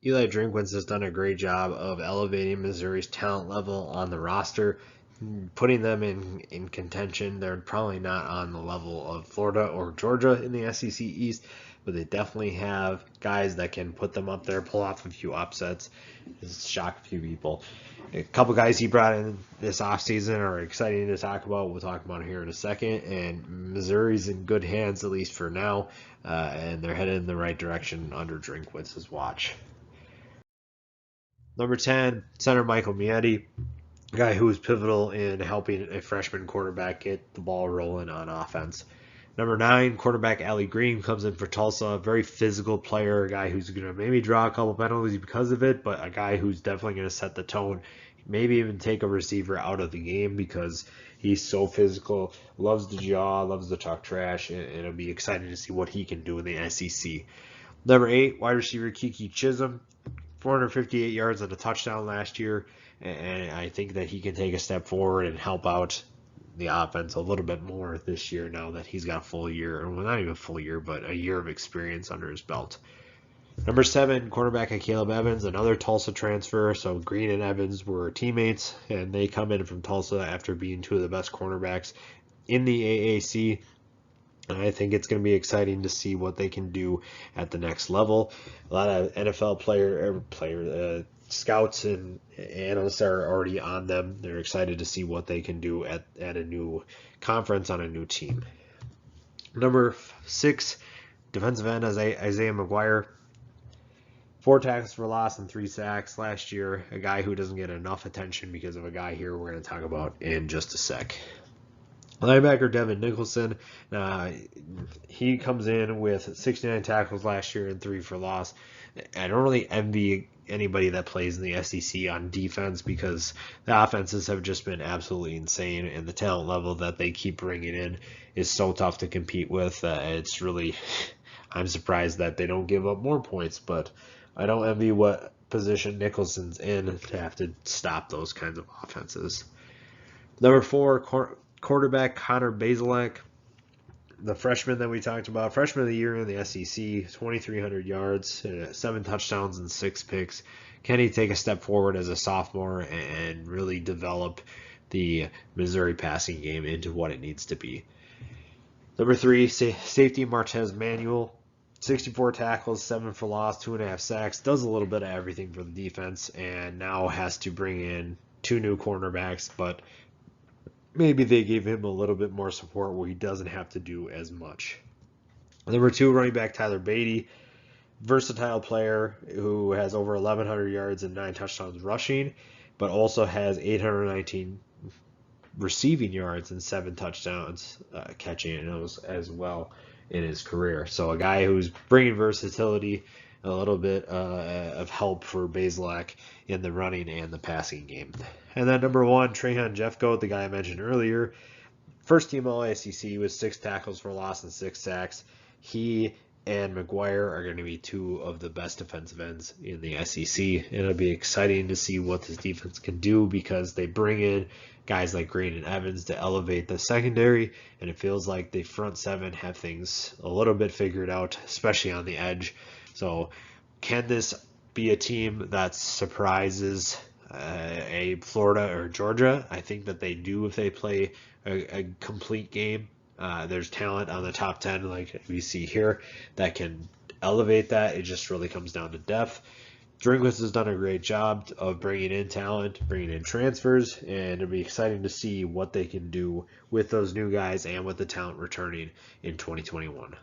Eli Drinkwitz has done a great job of elevating Missouri's talent level on the roster, putting them in contention. They're probably not on the level of Florida or Georgia in the SEC East, but they definitely have guys that can put them up there, pull off a few upsets, shock a few people. A couple guys he brought in this offseason are exciting to talk about. We'll talk about here in a second. And Missouri's in good hands, at least for now, and they're headed in the right direction under Drinkwitz's watch. Number 10, center Michael Mietti, a guy who was pivotal in helping a freshman quarterback get the ball rolling on offense. Number 9, quarterback Allie Green comes in for Tulsa. A very physical player, a guy who's going to maybe draw a couple penalties because of it, but a guy who's definitely going to set the tone, maybe even take a receiver out of the game because he's so physical, loves to jaw, loves to talk trash, and it'll be exciting to see what he can do in the SEC. Number 8, wide receiver Kiki Chisholm, 458 yards and a touchdown last year, and I think that he can take a step forward and help out the offense a little bit more this year now that he's got a full year, well, not even a full year, but a year of experience under his belt. Number 7, quarterback Caleb Evans, another Tulsa transfer. So Green and Evans were teammates, and they come in from Tulsa after being two of the best cornerbacks in the AAC. And I think it's going to be exciting to see what they can do at the next level. A lot of NFL scouts and analysts are already on them. They're excited to see what they can do at a new conference on a new team. Number 6, defensive end Isaiah McGuire. 4 tackles for loss and 3 sacks last year. A guy who doesn't get enough attention because of a guy here we're going to talk about in just a sec. Linebacker Devin Nicholson, he comes in with 69 tackles last year and 3 for loss. I don't really envy anybody that plays in the SEC on defense because the offenses have just been absolutely insane, and the talent level that they keep bringing in is so tough to compete with. It's really, I'm surprised that they don't give up more points, but I don't envy what position Nicholson's in to have to stop those kinds of offenses. Number 4, quarterback Connor Bazelak, the freshman that we talked about, freshman of the year in the SEC, 2,300 yards, 7 touchdowns and 6 picks. Can he take a step forward as a sophomore and really develop the Missouri passing game into what it needs to be? Number 3, safety Martez Manuel, 64 tackles, 7 for loss, 2.5 sacks, does a little bit of everything for the defense, and now has to bring in 2 new cornerbacks, but maybe they gave him a little bit more support where he doesn't have to do as much. Number 2, running back Tyler Beatty, versatile player who has over 1,100 yards and 9 touchdowns rushing, but also has 819 receiving yards and 7 touchdowns catching those as well in his career. So a guy who's bringing versatility, a little bit of help for Bazelak in the running and the passing game. And then number 1, Treylon Jeffcoat, the guy I mentioned earlier, first team All-SEC with 6 tackles for loss and 6 sacks. He and McGuire are going to be 2 of the best defensive ends in the SEC. It'll be exciting to see what this defense can do because they bring in guys like Green and Evans to elevate the secondary, and it feels like the front 7 have things a little bit figured out, especially on the edge. So can this be a team that surprises a Florida or Georgia? I think that they do if they play a complete game. There's talent on the top 10 like we see here that can elevate that. It just really comes down to depth. Drinkwitz has done a great job of bringing in talent, bringing in transfers, and it'll be exciting to see what they can do with those new guys and with the talent returning in 2021.